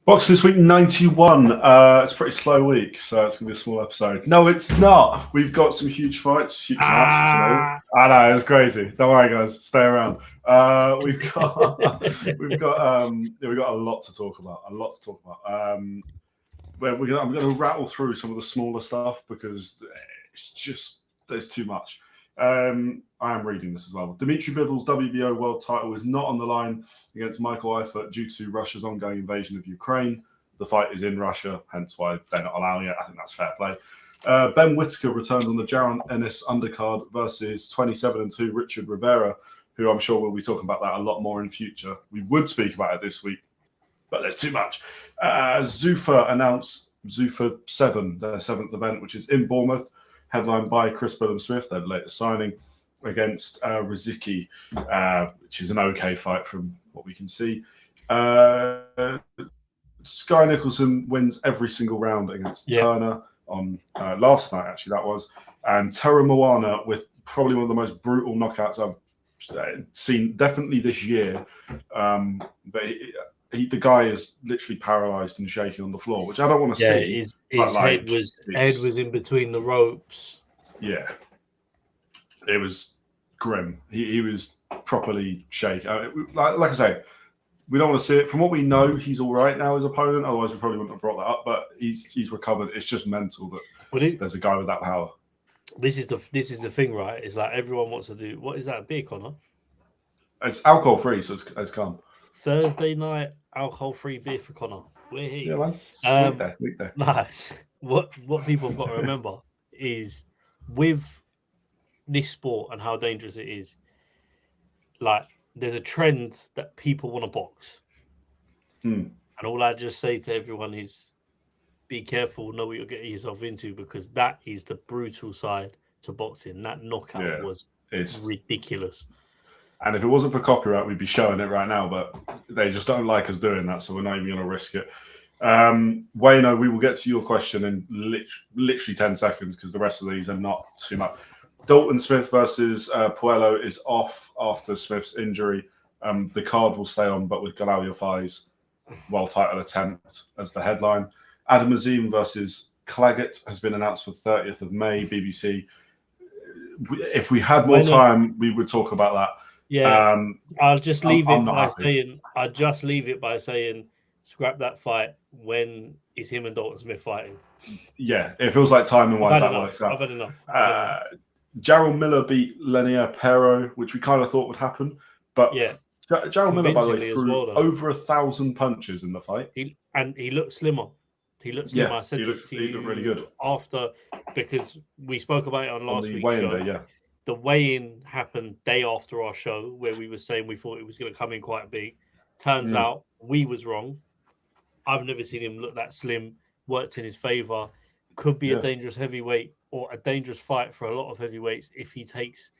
Boxing this week 91. It's a pretty slow week, so it's going to be a small episode. No, it's not. We've got some huge fights, huge matches today. I know, it's crazy. Don't worry, guys. Stay around. We've got a lot to talk about. I'm going to rattle through some of the smaller stuff because it's just there's too much. I am reading this as well. Dimitri Bivol's WBO world title is not on the line against Michael Eifert due to Russia's ongoing invasion of Ukraine. The fight is in Russia, hence why they're not allowing it. I think that's fair play. Ben Whittaker returns on the Jaron Ennis undercard versus 27-2 Richard Rivera, who I'm sure we'll be talking about that a lot more in future. We would speak about it this week, but there's too much. Zuffa announced Zuffa 7, their 7th event, which is in Bournemouth, headlined by Chris Billam-Smith, their latest signing, against Riziki, which is an okay fight from what we can see. Sky Nicholson wins every single round against Turner on last night, actually, that was. And Teru Moana with probably one of the most brutal knockouts I've seen, definitely this year. But the guy is literally paralyzed and shaking on the floor, which I don't want to see. His head was in between the ropes. Yeah. It was grim. He was properly shaken. Like I say, we don't want to see it. From what we know, he's all right now, his opponent. Otherwise, we probably wouldn't have brought that up. But he's recovered. It's just mental that there's a guy with that power. This is the thing, right? It's like everyone wants to do. What is that, a beer, Connor? It's alcohol free, so it's calm. Thursday night, alcohol free beer for Connor. We're here. Yeah, man. Weekday. Nice. What people have got to remember is with this sport and how dangerous it is, like there's a trend that people want to box. And all I just say to everyone is be careful, know what you're getting yourself into, because that is the brutal side to boxing. That knockout was ridiculous. And if it wasn't for copyright, we'd be showing it right now, but they just don't like us doing that, so we're not even going to risk it. Wayno, we will get to your question in literally 10 seconds because the rest of these are not too much. Dalton Smith versus Puello is off after Smith's injury. The card will stay on, but with Galal Yafai's world title attempt as the headline. Adam Azim versus Claggett has been announced for 30th of May, BBC. If we had more time, we would talk about that. Yeah, I'll just leave it by saying scrap that fight. When is him and Dalton Smith fighting? Yeah, it feels like timing-wise that works out. I've had enough. Jarrell Miller beat Lenier Pero, which we kind of thought would happen, but Jarrell Miller, by the way, threw over 1,000 punches in the fight. He looked slimmer. He looked slimmer. I said he looked really good after, because we spoke about it on last week's show. Day, the weigh-in happened day after our show where we were saying we thought it was going to come in quite big. Turns out we was wrong. I've never seen him look that slim. Worked in his favor. Could be a dangerous heavyweight or a dangerous fight for a lot of heavyweights if he takes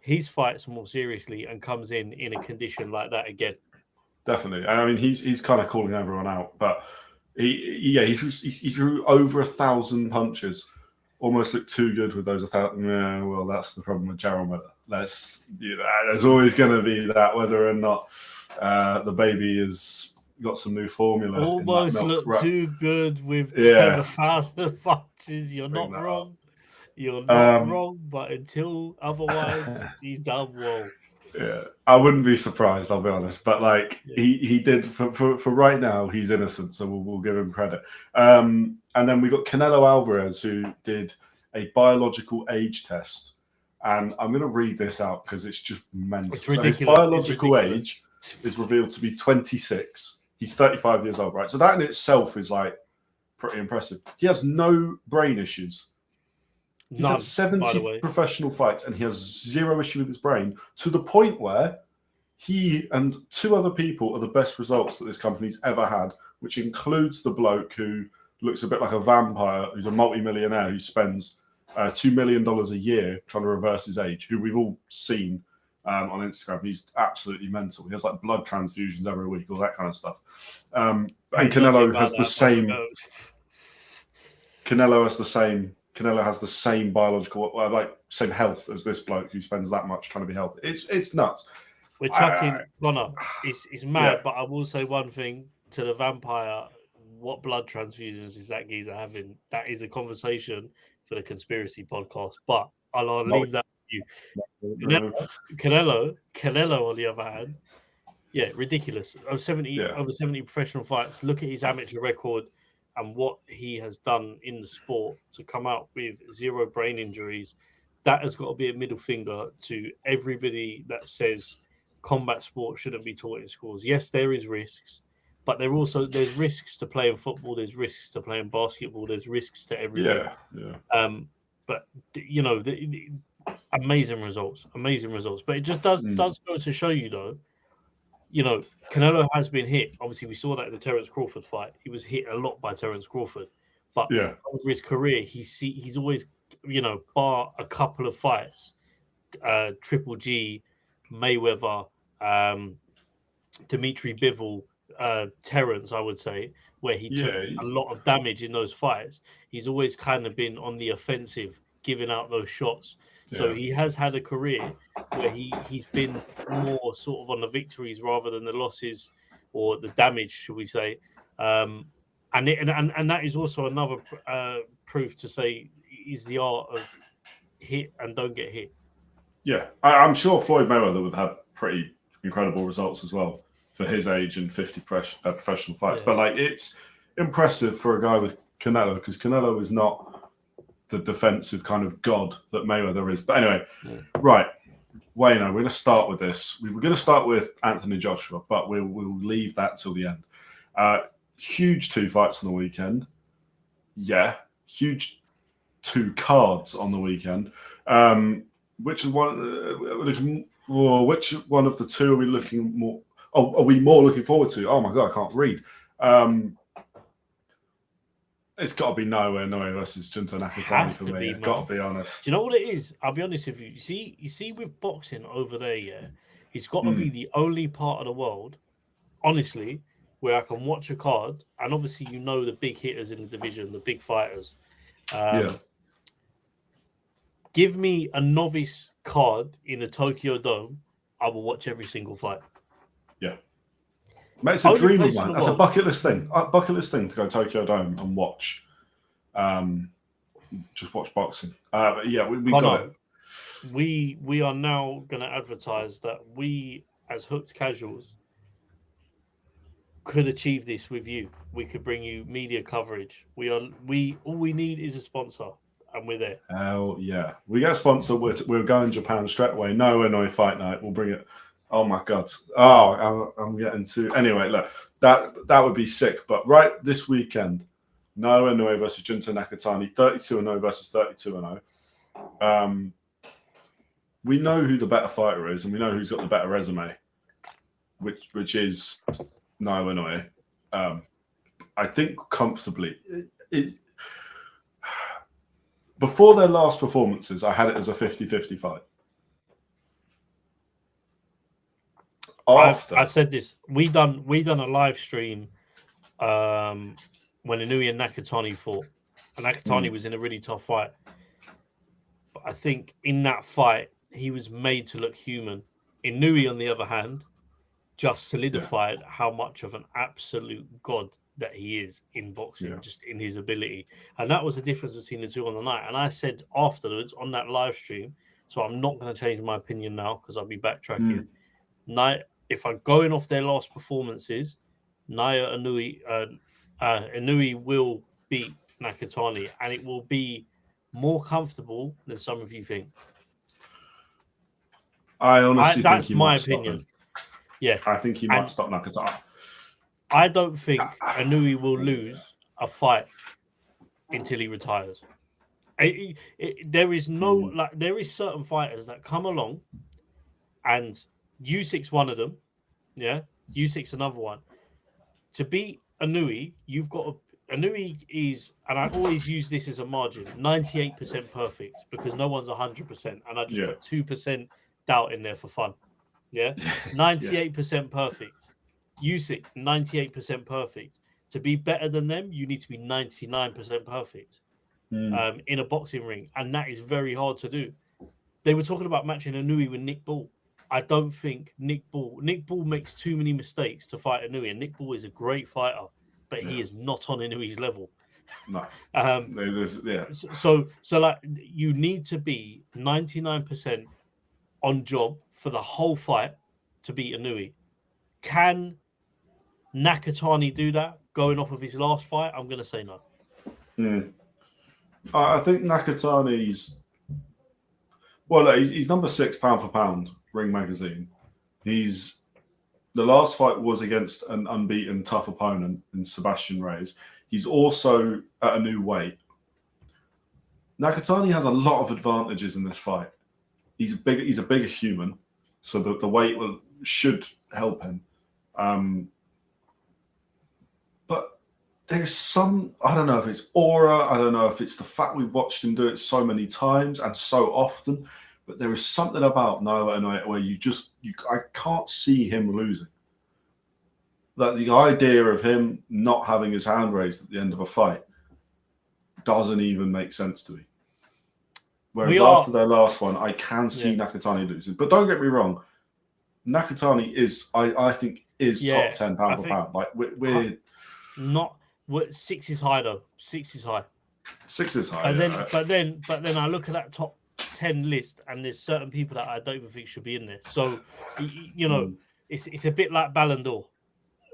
his fights more seriously and comes in a condition like that again. Definitely. I mean, he's kind of calling everyone out, but he threw over 1,000 punches. Almost looked too good with those 1,000. Yeah, well, that's the problem with Jarrell Miller. There's always going to be that, whether or not the baby has got some new formula. Almost looked too good with 1,000 punches. You're not wrong. You're not wrong, but until otherwise, he's done well. Yeah, I wouldn't be surprised, I'll be honest. But he did for right now, he's innocent, so we'll give him credit. And then we got Canelo Alvarez, who did a biological age test, and I'm going to read this out because it's just mental. It's ridiculous. So his biological age is revealed to be 26. He's 35 years old, right? So that in itself is pretty impressive. He has no brain issues. He's had 70 professional fights and he has zero issue with his brain, to the point where he and 2 other people are the best results that this company's ever had, which includes the bloke who looks a bit like a vampire, who's a multi-millionaire who spends $2 million a year trying to reverse his age, who we've all seen on Instagram. He's absolutely mental. He has blood transfusions every week, all that kind of stuff. And Canelo has the same. Canelo has the same biological, same health as this bloke who spends that much trying to be healthy. It's nuts. We're chucking Connor. It's mad, but I will say one thing to the vampire what blood transfusions is that geezer having? That is a conversation for the conspiracy podcast. But I'll leave that with you. Canelo, on the other hand, yeah, ridiculous. Over 70 professional fights. Look at his amateur record and what he has done in the sport to come out with 0 brain injuries. That has got to be a middle finger to everybody that says combat sport shouldn't be taught in schools. Yes, there is risks, but there's risks to playing football. There's risks to playing basketball. There's risks to everything. Yeah. But you know, the amazing results. But it just does go to show you, though. You know, Canelo has been hit. Obviously, we saw that in the Terence Crawford fight. He was hit a lot by Terence Crawford. But over his career, he's always, you know, bar a couple of fights, Triple G, Mayweather, Dimitri Bivol, Terence, I would say, where he took a lot of damage in those fights. He's always kind of been on the offensive, giving out those shots. So he has had a career where he's been more sort of on the victories rather than the losses or the damage, should we say. And that is also another proof to say is the art of hit and don't get hit. Yeah, I'm sure Floyd Mayweather would have pretty incredible results as well for his age and 50 professional fights. But like, it's impressive for a guy with Canelo, because Canelo is not the defensive kind of god that Mayweather is. But anyway, right, Wayno, we're going to start with this. We were going to start with Anthony Joshua, but we'll leave that till the end. Huge 2 fights on the weekend. Yeah, huge 2 cards on the weekend. Which one of the 2 are we looking more? Oh, are we more looking forward to? Oh my god, I can't read. It's got to be Naoya Inoue versus Junto Nakatani for me. I've got to be honest. Do you know what it is? I'll be honest with you. You see, with boxing over there, it's got to be the only part of the world, honestly, where I can watch a card, and obviously you know the big hitters in the division, the big fighters. Give me a novice card in the Tokyo Dome, I will watch every single fight. Yeah. Mate, it's a dream of mine. That's a bucket list thing. Bucket list thing to go Tokyo Dome and watch. Just watch boxing. But yeah, we got it. We are now going to advertise that we, as Hooked Casuals, could achieve this with you. We could bring you media coverage. All we need is a sponsor, and we're there. Hell yeah. We get a sponsor. We're going Japan straight away. No Inoue Fight Night. We'll bring it. Oh my god! Oh, I'm getting to. Anyway, look, that would be sick. But right this weekend, Naoya Inoue versus Junto Nakatani, 32-0 versus 32-0. We know who the better fighter is, and we know who's got the better resume, which is Naoya Inoue. I think comfortably. Before their last performances, I had it as a 50-50 fight. I said this. We done a live stream when Inoue and Nakatani fought, and Nakatani was in a really tough fight. But I think in that fight he was made to look human. Inoue, on the other hand, just solidified how much of an absolute god that he is in boxing, just in his ability. And that was the difference between the 2 on the night. And I said afterwards on that live stream, so I'm not going to change my opinion now because I'll be backtracking. If I'm going off their last performances, Naoya Inoue will beat Nakatani, and it will be more comfortable than some of you think. I honestly think that's my opinion. Yeah, I think he might stop Nakatani. I don't think Inoue will lose a fight until he retires. There is there is certain fighters that come along, and Usyk's one of them. Yeah, Usyk's another one. To beat Inoue, you've got Inoue is, and I always use this as a margin, 98% perfect, because no one's 100%, and I just put 2% doubt in there for fun. Yeah, 98% perfect. Usyk, 98% perfect. To be better than them, you need to be 99% perfect in a boxing ring, and that is very hard to do. They were talking about matching Inoue with Nick Ball. I don't think Nick Ball makes too many mistakes to fight Inoue, and Nick Ball is a great fighter. but he is not on Inoue's level. No. Yeah. So like you need to be 99% on job for the whole fight to beat Inoue. Can Nakatani do that going off of his last fight? I'm going to say no. I think Nakatani's he's number 6 pound for pound Ring Magazine. The last fight was against an unbeaten tough opponent in Sebastian Reyes. He's also at a new weight. Nakatani has a lot of advantages in this fight. He's a bigger human, so the weight should help him. But there's some, I don't know if it's aura, I don't know if it's the fact we watched him do it so many times and so often, but there is something about Naoya Inoue where I can't see him losing. That the idea of him not having his hand raised at the end of a fight doesn't even make sense to me. Whereas after their last one, I can see Nakatani losing. But don't get me wrong, Nakatani is, I think, top 10 pound for pound. Like we're not. 6 is high though. 6 is high. 6 is high. But then I look at that top 10 list, and there's certain people that I don't even think should be in there. So it's a bit like Ballon d'Or.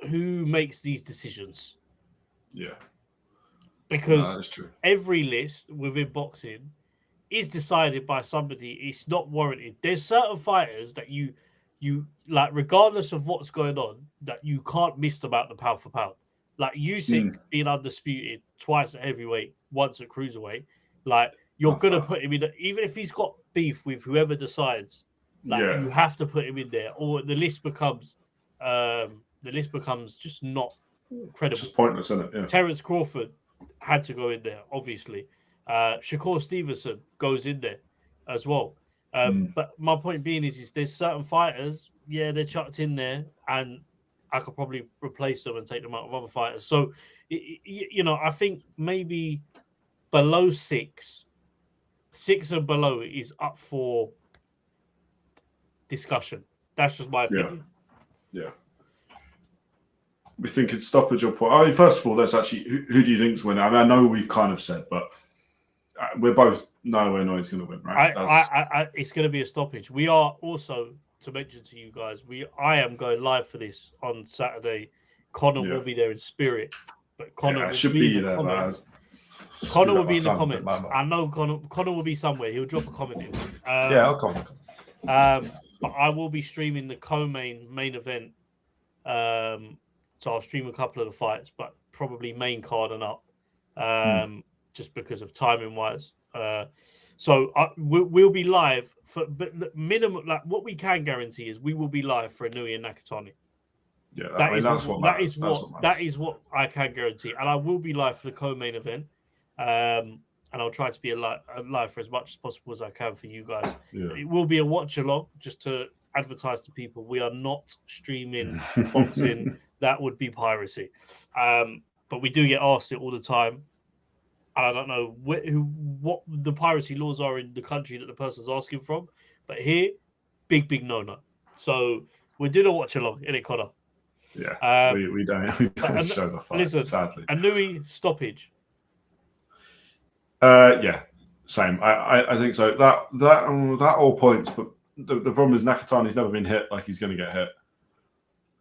Who makes these decisions? Yeah, because that's true. Every list within boxing is decided by somebody. It's not warranted. There's certain fighters that you like, regardless of what's going on, that you can't miss them out the pound for pound. Like Usyk being undisputed twice at heavyweight, once at cruiserweight. Like you're gonna put him in, even if he's got beef with whoever decides. Like you have to put him in there, or the list becomes just not credible. It's just pointless, isn't it? Yeah. Terence Crawford had to go in there, obviously. Shakur Stevenson goes in there as well. But my point being is there's certain fighters, they're chucked in there, and I could probably replace them and take them out of other fighters. So, I think maybe below 6 and below is up for discussion. That's just my opinion. Yeah. We think it's stoppage or point. I mean, first of all, let's actually, who do you think's winning? I mean, I know we've kind of said, but we're both Naoya Inoue is going to win, right? It's going to be a stoppage. We are also, to mention to you guys, I am going live for this on Saturday. Connor will be there in spirit, but Connor will be in the comments. Connor will be in the comments. I know Connor will be somewhere. He'll drop a comment in. I'll comment. But I will be streaming the co-main event. So I'll stream a couple of the fights, but probably main card and up, just because of timing wise. So we'll be live but the minimum, like what we can guarantee is we will be live for Inoue and Nakatani. Yeah, that is what I can guarantee, and I will be live for the co-main event. And I'll try to be live for as much as possible as I can for you guys. Yeah. It will be a watch along, just to advertise to people. We are not streaming boxing. That would be piracy. But we do get asked it all the time. And I don't know what the piracy laws are in the country that the person's asking from. But here, big no. So we're doing a watch along, innit, Connor? Yeah, we don't show the fight, listen, sadly. Inoue stoppage. Yeah, same. I think so. That all points, but the problem is Nakatani's never been hit like he's going to get hit.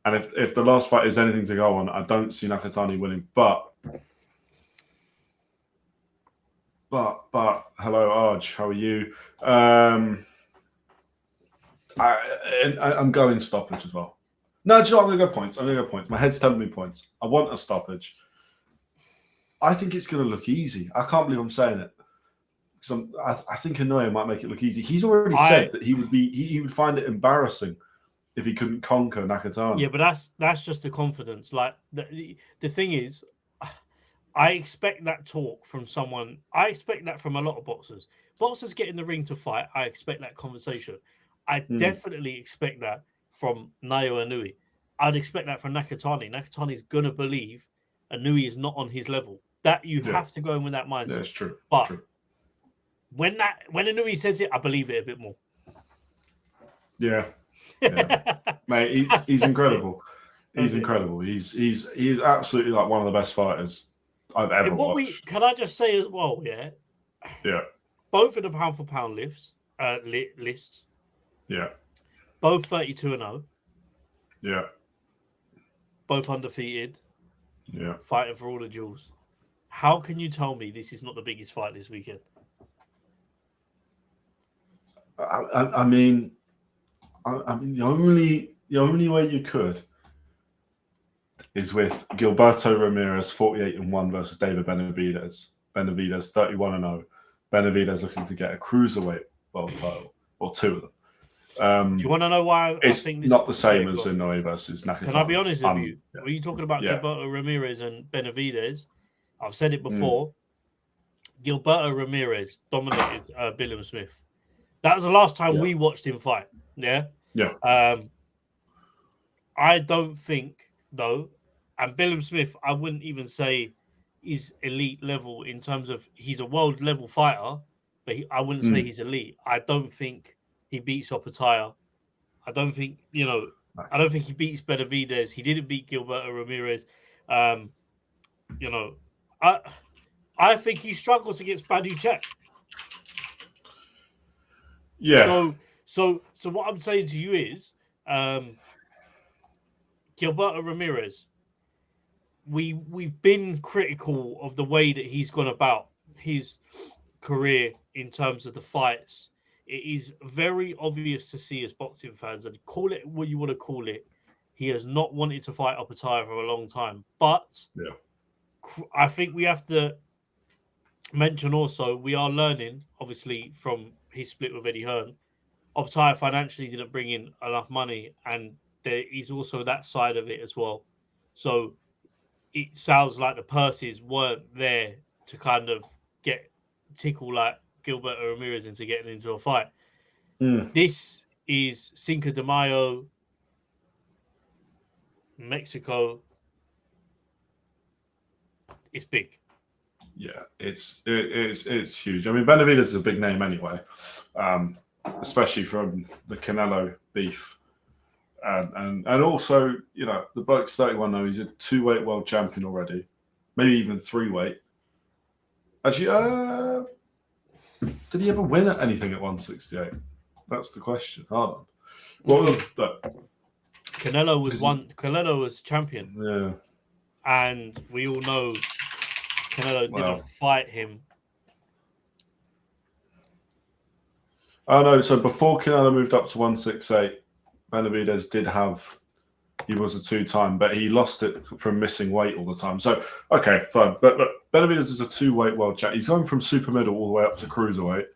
And if the last fight is anything to go on, I don't see Nakatani winning. But hello, Arj, how are you? I'm going stoppage as well. No, do you know what? I'm going to go points. My head's telling me points. I want a stoppage. I think it's going to look easy. I can't believe I'm saying it. Because I think Inoue might make it look easy. He's already said that he would find it embarrassing if he couldn't conquer Nakatani. Yeah, but that's just the confidence. Like the thing is, I expect that talk from someone. I expect that from a lot of boxers. Boxers get in the ring to fight. I expect that conversation. I definitely expect that from Naoya Inoue. I'd expect that from Nakatani. Nakatani's gonna believe Inoue is not on his level. That you have to go in with that mindset. That's true. But true. When Inoue says it, I believe it a bit more. Yeah. Mate, he's incredible. He's incredible. He's absolutely like one of the best fighters I've ever watched. Can I just say as well? Yeah. Yeah. Both of the pound for pound lists. Yeah. Both 32-0. Yeah. Both undefeated. Yeah. Fighting for all the jewels. How can you tell me this is not the biggest fight this weekend? I mean, the only way you could is with Gilberto Ramirez 48-1 versus David Benavidez. Benavidez 31-0. Benavidez looking to get a cruiserweight world title, or two of them. Do you want to know why? It's not the same as Inoue versus Nakatani. Can I be honest with you? Yeah. When you're talking about Gilberto Ramirez and Benavidez, I've said it before. Gilberto Ramirez dominated Billam Smith. That was the last time we watched him fight. Yeah. Yeah. I don't think though, and Billam Smith, I wouldn't even say is elite level in terms of he's a world level fighter, but I wouldn't say he's elite. I don't think he beats Opataya. I don't think I don't think he beats Benavidez. He didn't beat Gilberto Ramirez. I think he struggles against Badu Chek. Yeah. So what I'm saying to you is, Gilberto Ramirez, we've been critical of the way that he's gone about his career in terms of the fights. It is very obvious to see as boxing fans, and call it what you want to call it, he has not wanted to fight Opataya for a long time. But I think we have to mention also, we are learning, obviously, from his split with Eddie Hearn. Opataya financially didn't bring in enough money, and there is also that side of it as well. So it sounds like the purses weren't there to kind of tickle like Gilberto Ramirez into getting into a fight. This is Cinco de Mayo, Mexico. It's big. Yeah, it's huge. I mean, Benavidez is a big name anyway, especially from the Canelo beef, and also the bloke's 31 now. He's a 2-weight world champion already, maybe even 3-weight. Actually, did he ever win at anything at 168? That's the question. Hold on. What was that? Canelo was champion. Yeah, and we all know Canelo didn't fight him. Oh no! So before Canelo moved up to 168, Benavidez he was a 2-time, but he lost it from missing weight all the time. So okay, fine. But look, Benavidez is a 2-weight world champ. He's going from super middle all the way up to cruiserweight,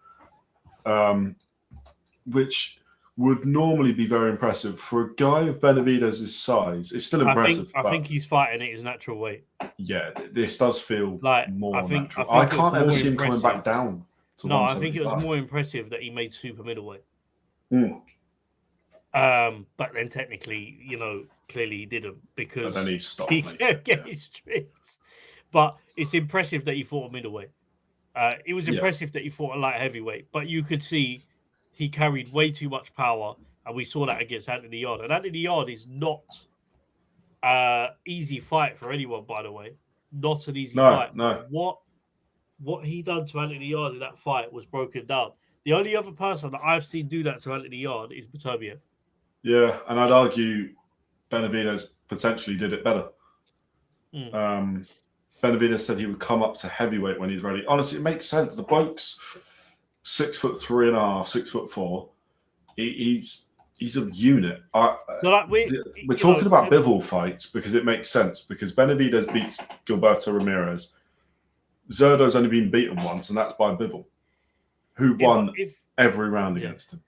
which would normally be very impressive for a guy of Benavidez's size. It's still impressive. I think he's fighting at his natural weight. Yeah, this does feel more natural. I can't ever see him coming back down. I think it was more impressive that he made super middleweight. But then technically, clearly he didn't, because then he stopped. He get his stripped. But it's impressive that he fought a middleweight. It was impressive that he fought a light heavyweight, but you could see he carried way too much power, and we saw that against Anthony Yarde. And Anthony Yarde is not easy fight for anyone, by the way. Not an easy fight. No. What he done to Anthony Yarde in that fight was broken down. The only other person that I've seen do that to Anthony Yarde is Beterbiev. Yeah, and I'd argue Benavidez potentially did it better. Benavidez said he would come up to heavyweight when he's ready. Honestly, it makes sense. The bloke's 6'3.5", 6'4". He's a unit. We're talking about Bivol fights because it makes sense, because Benavidez beats Gilberto Ramirez. Zerdo's only been beaten once, and that's by Bivol, who won every round against him.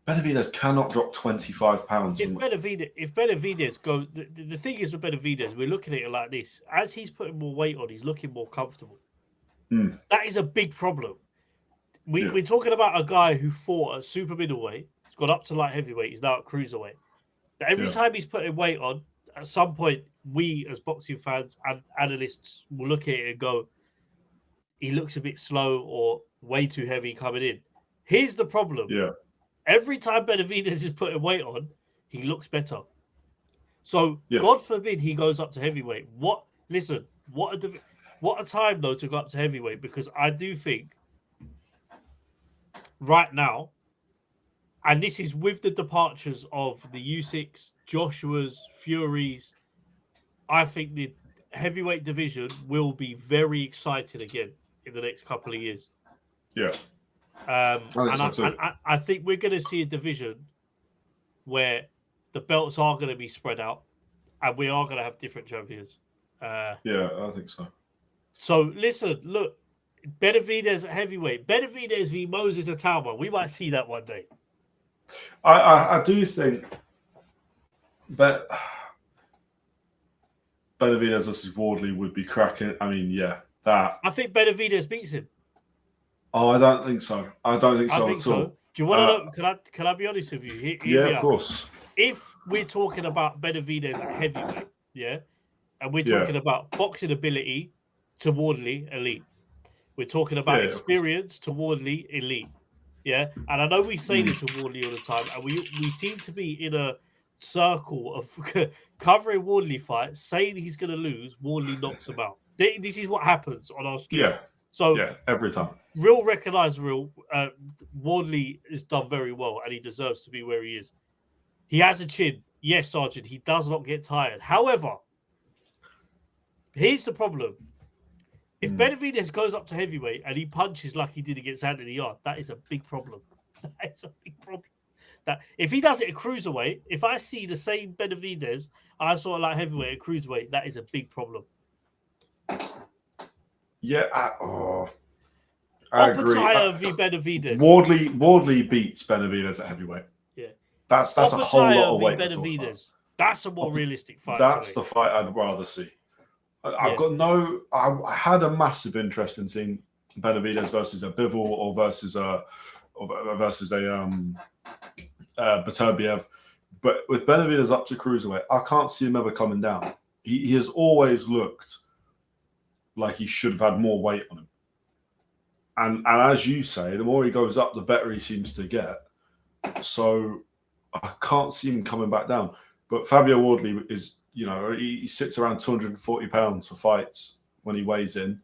Benavidez cannot drop 25 pounds. If Benavidez goes, the thing is with Benavidez, we're looking at it like this: as he's putting more weight on, he's looking more comfortable. That is a big problem. We're talking about a guy who fought at super middleweight, he's gone up to light heavyweight, he's now at cruiserweight. Every time he's putting weight on, at some point, we as boxing fans and analysts will look at it and go, he looks a bit slow or way too heavy coming in. Here's the problem. Yeah. Every time Benavidez is putting weight on, he looks better. So Yeah. God forbid he goes up to heavyweight. What a time though to go up to heavyweight, because I do think right now, and this is with the departures of the Usyks, Joshua's, Furies, I think the heavyweight division will be very exciting again in the next couple of years. Yeah. I think we're going to see a division where the belts are going to be spread out and we are going to have different champions. Yeah, I think so. So listen, look, Benavidez at heavyweight, Benavidez v Moses Atama. We might see that one day. I do think that Benavidez versus Wardley would be cracking. I mean, yeah, that. I think Benavidez beats him. Oh, I don't think so. I don't think so at all. Do you want to know? Can I be honest with you? Yeah, of course. If we're talking about Benavidez at heavyweight, yeah, and we're talking about boxing ability to Wardley, elite. We're talking about experience to Wardley, elite. Yeah, and I know we say this with Wardley all the time, and we seem to be in a circle of covering Wardley fights, saying he's going to lose. Wardley knocks him out. This is what happens on our stream. Yeah. So every time. Real recognize real. Wardley has done very well, and he deserves to be where he is. He has a chin, yes, Sergeant. He does not get tired. However, here's the problem. If Benavidez goes up to heavyweight and he punches like he did against Anthony Yarde, that is a big problem. That is a big problem. That if he does it at cruiserweight, if I see the same Benavidez I saw like heavyweight at cruiserweight, that is a big problem. Yeah, I agree. V Benavidez. Wardley beats Benavidez at heavyweight. Yeah, that's a whole lot of weight. Benavidez. That's a more realistic fight. That's the fight I'd rather see. I had a massive interest in seeing Benavidez versus a Bivol or versus a Beterbiev, but with Benavidez up to cruiserweight, I can't see him ever coming down. He has always looked like he should have had more weight on him, and as you say, the more he goes up, the better he seems to get. So I can't see him coming back down. But Fabio Wardley is. He sits around 240 pounds for fights when he weighs in.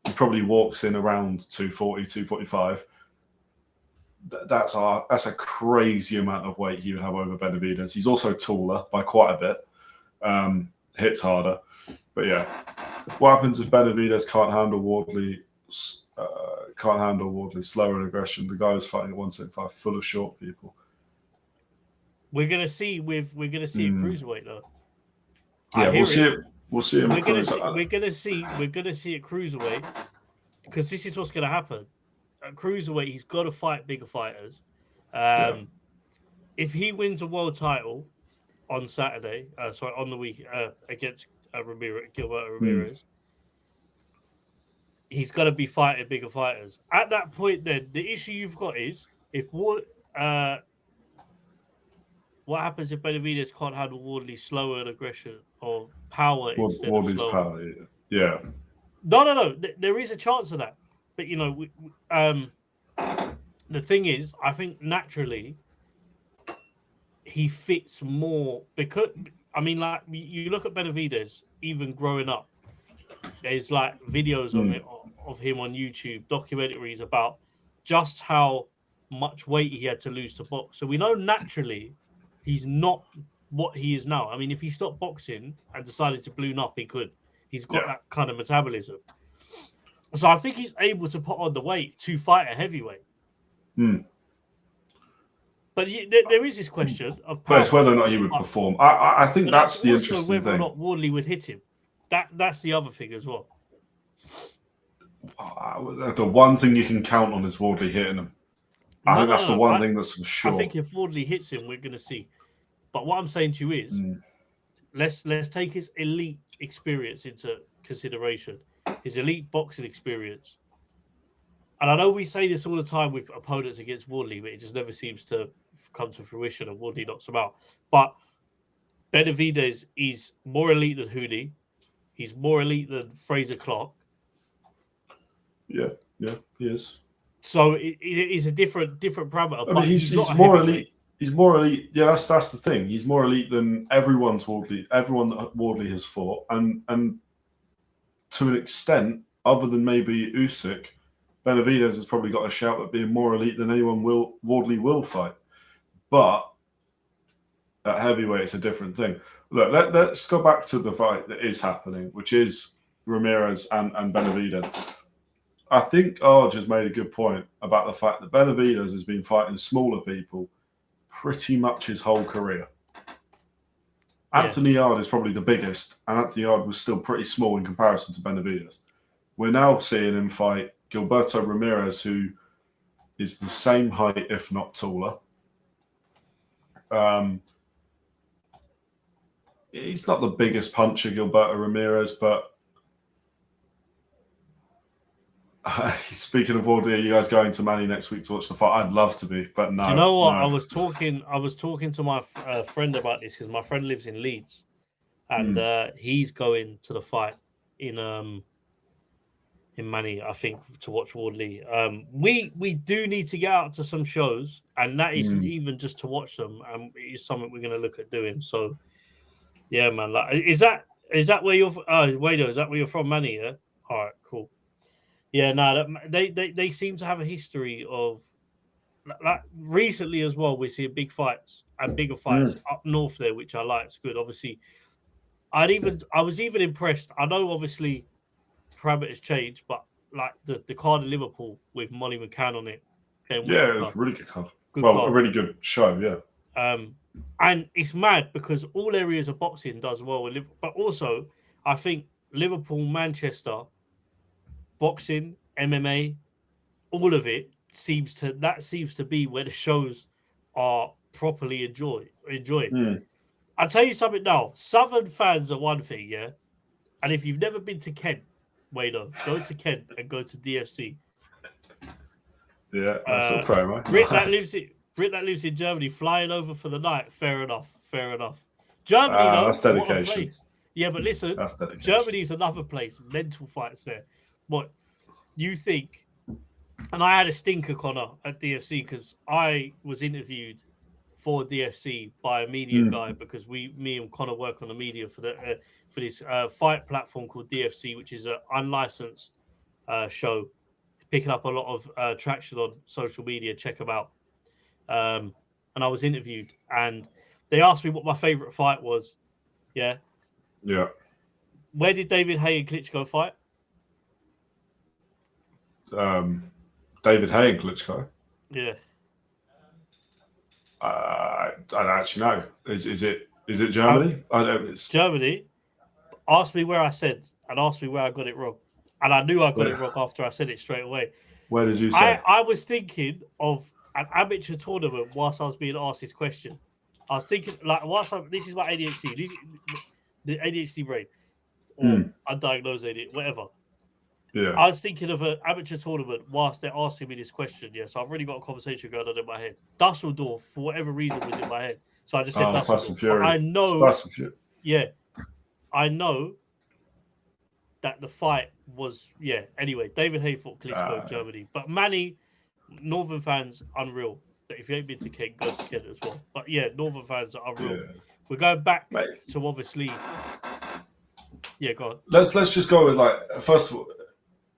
He probably walks in around 240, 245. That's a crazy amount of weight he would have over Benavidez. He's also taller by quite a bit. Hits harder. But yeah, what happens if Benavidez can't handle Wardley? Slower in aggression. The guy was fighting at 175, full of short people. We're gonna see a cruiserweight though. Yeah, we'll see it. We'll see him. We're gonna see at cruiserweight, because this is what's gonna happen. At cruiserweight, he's got to fight bigger fighters. If he wins a world title on Saturday, on the week against Gilberto Ramirez, he's got to be fighting bigger fighters. At that point, then the issue you've got is what happens if Benavidez can't handle Wardley's slower aggression or power instead of slower? Power, yeah. No. There is a chance of that. But, the thing is, I think naturally he fits more because, you look at Benavidez, even growing up, there's like videos of him on YouTube, documentaries about just how much weight he had to lose to box. So we know naturally he's not what he is now. I mean, if he stopped boxing and decided to balloon up, he could. He's got that kind of metabolism. So I think he's able to put on the weight to fight a heavyweight. But there is this question of power. But it's whether or not he would perform. I think that's the interesting thing. Whether or not Wardley would hit him. That's the other thing as well. The one thing you can count on is Wardley hitting him. I think that's the one thing that's for sure. I think if Wardley hits him, we're going to see. But what I'm saying to you is, let's take his elite experience into consideration, his elite boxing experience. And I know we say this all the time with opponents against Wardley, but it just never seems to come to fruition and Wardley knocks him out. But Benavidez is more elite than Hoodie. He's more elite than Fraser Clark. Yeah, he is. So it is a different parameter. I mean, he's more elite. He's more elite. Yeah, that's the thing. He's more elite than everyone that Wardley has fought, and to an extent, other than maybe Usyk, Benavidez has probably got a shout at being more elite than anyone Wardley will fight. But at heavyweight, it's a different thing. Look, let's go back to the fight that is happening, which is Ramirez and Benavidez. I think Arj has made a good point about the fact that Benavidez has been fighting smaller people pretty much his whole career. Yeah. Anthony Yard is probably the biggest, and Anthony Yard was still pretty small in comparison to Benavidez. We're now seeing him fight Gilberto Ramirez, who is the same height, if not taller. He's not the biggest puncher, Gilberto Ramirez, but speaking of Wardley, are you guys going to Manny next week to watch the fight? I'd love to be, but no. Do you know what? No. I was talking to my friend about this because my friend lives in Leeds, and he's going to the fight in Manny, I think, to watch Wardley. We do need to get out to some shows, and that isn't even just to watch them. It's something we're going to look at doing. So, yeah, man. Like, is that where you're? Wait, is that where you're from, Manny? Yeah. All right, cool. Yeah, no, they seem to have a history of like recently as well. We're seeing big fights and bigger fights up north there, which I like. It's good. Obviously, I was even impressed. I know obviously parameters change, but like the card in Liverpool with Molly McCann on it. It was a really good card. Good card. A really good show. Yeah. And it's mad because all areas of boxing does well with Liverpool, but also I think Liverpool, Manchester. Boxing, MMA, all of it seems to be where the shows are properly enjoyed. I'll tell you something now. Southern fans are one thing, yeah. And if you've never been to Kent, go to Kent and go to DFC. Yeah, that's a promo. Brit that lives in Germany, flying over for the night. Fair enough. Germany, though, that's dedication. What a place. Yeah, but listen, Germany's another place. Mental fights there. What you think? And I had a stinker, Connor, at DFC because I was interviewed for DFC by a media guy because me and Connor work on the media for this fight platform called DFC, which is an unlicensed show, picking up a lot of traction on social media. Check them out. And I was interviewed, and they asked me what my favorite fight was. Yeah. Where did David Haye and Klitschko fight? David Haye and Klitschko. Yeah. I don't actually know. Is it Germany? I don't. It's Germany. Asked me where I said, and asked me where I got it wrong, and I knew I got it wrong after I said it straight away. Where did you say? I was thinking of an amateur tournament whilst I was being asked this question. I was thinking like this is my ADHD, the ADHD brain, or undiagnosed ADHD, whatever. Yeah. I was thinking of an amateur tournament whilst they're asking me this question. Yeah, so I've already got a conversation going on in my head. Dusseldorf, for whatever reason, was in my head. So I just said Dusseldorf. Tyson Fury. I know. Tyson Fury. Yeah. I know that the fight was, Anyway, David Haye fought Klitschko in Germany. But Manny, Northern fans, unreal. If you ain't been to Kent, go to Kent as well. But yeah, Northern fans are unreal. Yeah. We're going back to obviously. Yeah, go on. Let's just go with first of all,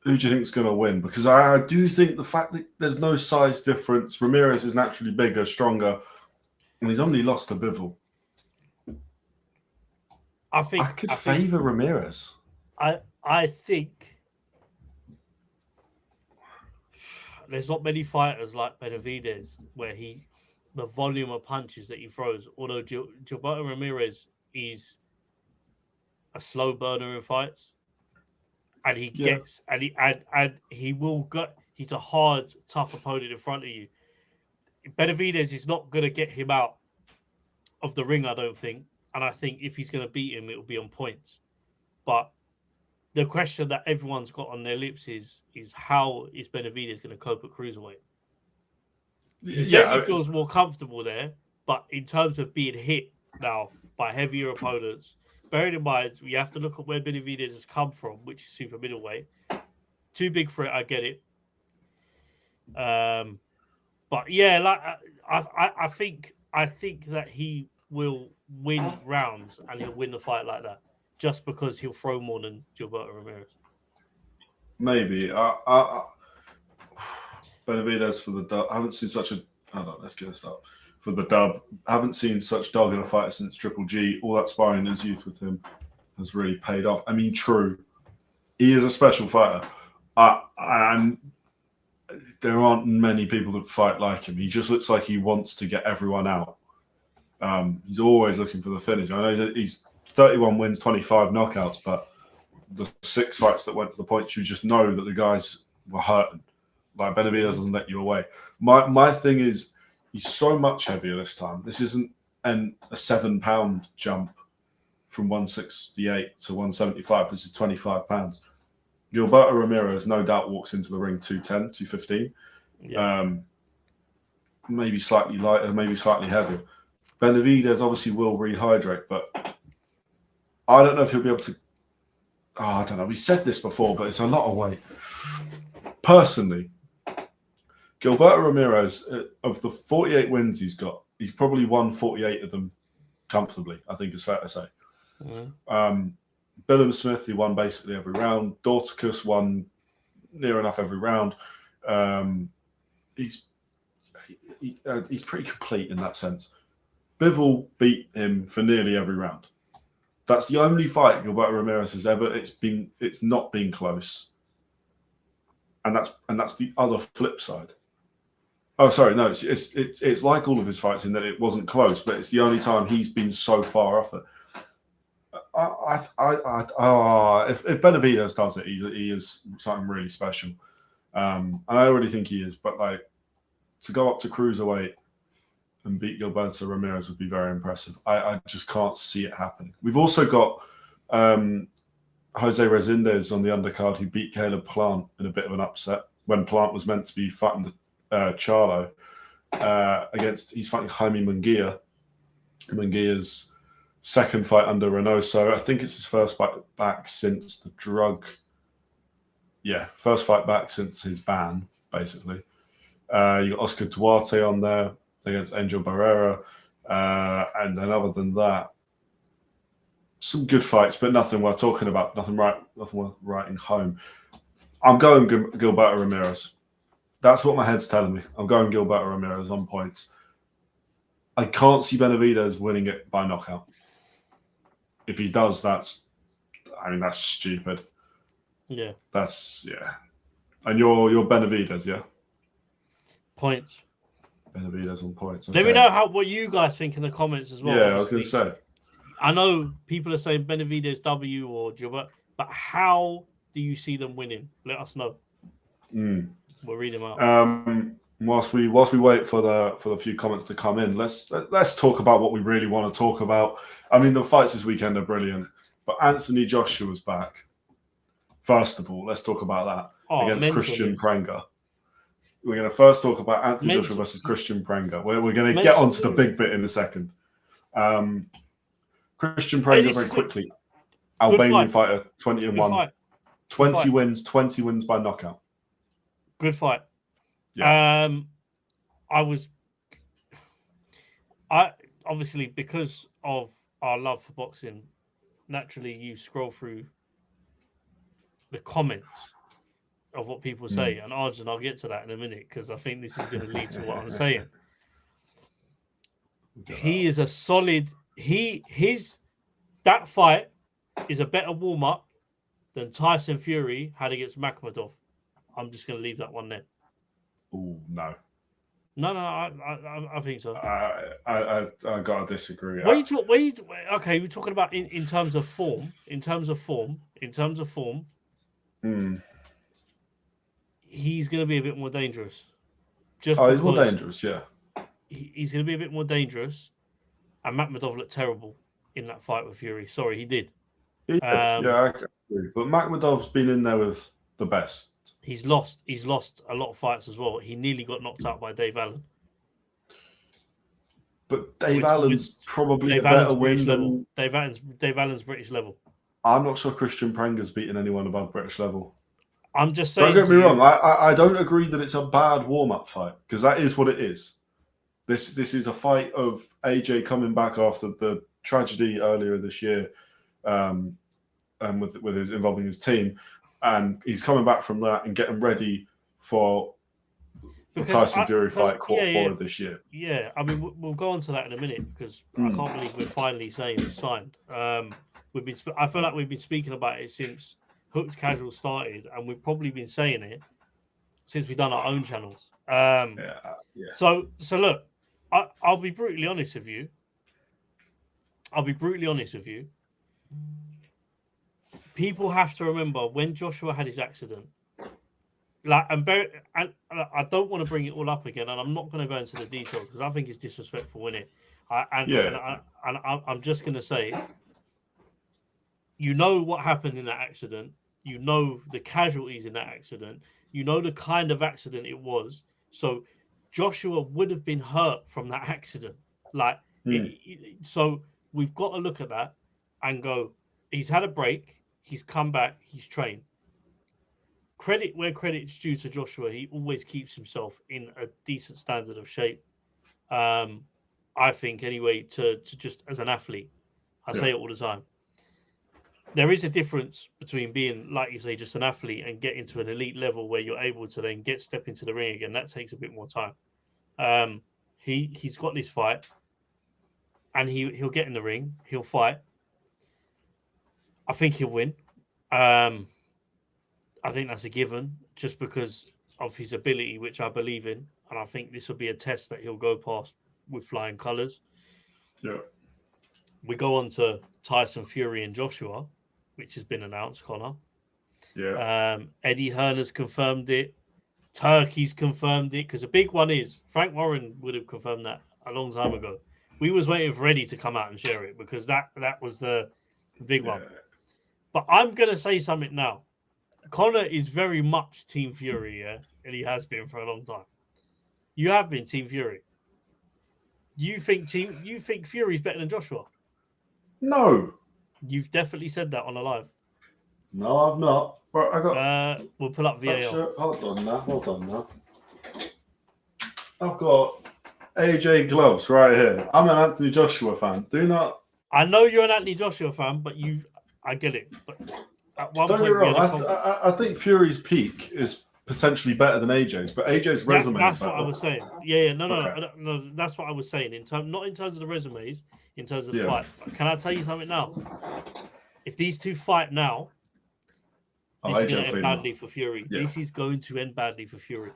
who do you think is going to win? Because I do think the fact that there's no size difference, Ramirez is naturally bigger, stronger, and he's only lost to Bivol. I could favour Ramirez. I think there's not many fighters like Benavidez where the volume of punches that he throws. Although Gilberto Ramirez is a slow burner in fights. And he gets and he will get. He's a hard, tough opponent in front of you. Benavidez is not going to get him out of the ring, I don't think. And I think if he's going to beat him, it will be on points. But the question that everyone's got on their lips is how is Benavidez going to cope at cruiserweight? He says he feels more comfortable there, but in terms of being hit now by heavier opponents. Bearing in mind, you have to look at where Benavidez has come from, which is super middleweight. Too big for it, I get it. But yeah, I think I think that he will win rounds and he'll win the fight like that, just because he'll throw more than Gilberto Ramirez. Maybe. Benavidez for the dub. I haven't seen such a. Hold on, let's get this up. For the dub, I haven't seen such dog in a fighter since Triple G. All that sparring in his youth with him has really paid off. I mean, true, he is a special fighter. And there aren't many people that fight like him. He just looks like he wants to get everyone out. He's always looking for the finish. I know that he's 31 wins, 25 knockouts, but the 6 fights that went to the points, you just know that the guys were hurting. Like Benavidez doesn't let you away. My thing is, he's so much heavier this time. This isn't a 7-pound jump from 168 to 175. This is 25 pounds. Gilberto Ramirez no doubt walks into the ring 210, 215. Yeah. Maybe slightly lighter, maybe slightly heavier. Benavidez obviously will rehydrate, but I don't know if he'll be able to. Oh, I don't know. We said this before, but it's a lot of weight. Personally, Gilberto Ramirez, of the 48 wins he's got, he's probably won 48 of them comfortably, I think it's fair to say. Mm-hmm. Billum Smith, he won basically every round. Dorticus won near enough every round. He's pretty complete in that sense. Bivol beat him for nearly every round. That's the only fight Gilberto Ramirez has ever. It's not been close, and that's the other flip side. Oh, sorry, no, it's like all of his fights in that it wasn't close, but it's the only time he's been so far off it. If Benavidez does it, he is something really special, and I already think he is. But like, to go up to cruiserweight and beat Gilberto Ramirez would be very impressive. I just can't see it happening. We've also got Jose Resendez on the undercard who beat Caleb Plant in a bit of an upset when Plant was meant to be fighting Charlo he's fighting Jaime Munguia. Munguia's second fight under Reynoso. I think it's his first fight back since the drug. Yeah, first fight back since his ban, basically. You got Oscar Duarte on there against Angel Barrera. And then other than that, some good fights, but nothing worth talking about. Nothing worth writing home. I'm going Gilberto Ramirez. That's what my head's telling me. I'm going Gilberto Ramirez on points. I can't see Benavidez winning it by knockout. If he does, that's stupid. Yeah. And you're Benavidez, yeah? Points. Benavidez on points. Okay. Let me know what you guys think in the comments as well. Yeah, I was going to say. I know people are saying Benavidez W or Gilbert, but how do you see them winning? Let us know. We'll read them out. Whilst we wait for the few comments to come in, let's talk about what we really want to talk about. I mean, the fights this weekend are brilliant, but Anthony Joshua's back. First of all, let's talk about that against Kristian Prenga. We're going to first talk about Anthony Joshua versus Kristian Prenga. We're going to get onto the big bit in a second. Kristian Prenga very quickly. Albanian fighter, 20-1. 20 wins by knockout. Good fight. Yeah. I obviously, because of our love for boxing, naturally you scroll through the comments of what people say, and Arjun, I'll get to that in a minute because I think this is going to lead to what I'm saying. He is a solid. That fight is a better warm up than Tyson Fury had against Makhmudov. I'm just going to leave that one there. Oh no. No, I think so. I gotta disagree. Okay, we're talking about in terms of form. He's going to be a bit more dangerous. He's more dangerous, yeah. He's going to be a bit more dangerous. And Makhmudov looked terrible in that fight with Fury. Sorry, he did. I agree. But Makhmudov's been in there with the best. He's lost a lot of fights as well. He nearly got knocked out by Dave Allen. But Dave Allen's probably a better win than Dave Allen's British level. I'm not sure Kristian Prenga's beaten anyone above British level. I'm just saying. Don't get me wrong. I don't agree that it's a bad warm-up fight because that is what it is. This is a fight of AJ coming back after the tragedy earlier this year, and with his involving his team, and he's coming back from that and getting ready for the Tyson Fury fight, quarter 4 of this year. Yeah, I mean, we'll go on to that in a minute because I can't believe we're finally saying it's signed. I feel like we've been speaking about it since Hooked Casual started, and we've probably been saying it since we've done our own channels. So look, I'll be brutally honest with you. People have to remember when Joshua had his accident. And I don't want to bring it all up again, and I'm not going to go into the details because I think it's disrespectful, innit? I'm just going to say, you know what happened in that accident, you know the casualties in that accident, you know the kind of accident it was. So Joshua would have been hurt from that accident. So we've got to look at that and go, he's had a break, he's come back, he's trained. Credit where credit's due to Joshua. He always keeps himself in a decent standard of shape. I think, anyway, to just as an athlete. I say it all the time. There is a difference between being, like you say, just an athlete and getting to an elite level where you're able to then step into the ring again. That takes a bit more time. He's got this fight, and he'll get in the ring. He'll fight. I think he'll win. I think that's a given just because of his ability, which I believe in. And I think this will be a test that he'll go past with flying colours. Yeah. We go on to Tyson Fury and Joshua, which has been announced, Connor. Yeah. Eddie Hearner's confirmed it. Turkey's confirmed it. Because the big one is, Frank Warren would have confirmed that a long time ago. We was waiting for Eddie to come out and share it because that was the big one. But I'm going to say something now. Connor is very much Team Fury, yeah? And he has been for a long time. You have been Team Fury. You think Fury's better than Joshua? No. You've definitely said that on a live. No, I've not. But I got. We'll pull up VAR. Hold on now. I've got AJ gloves right here. I'm an Anthony Joshua fan. Do not. I know you're an Anthony Joshua fan, but I get it. But at one don't point, get me wrong. I think Fury's peak is potentially better than AJ's, but AJ's resume. That's what I was saying. Yeah. No. That's what I was saying. Not in terms of the resumes, in terms of the fight. But can I tell you something now? If these two fight now, this is going to end badly for Fury. Yeah. This is going to end badly for Fury.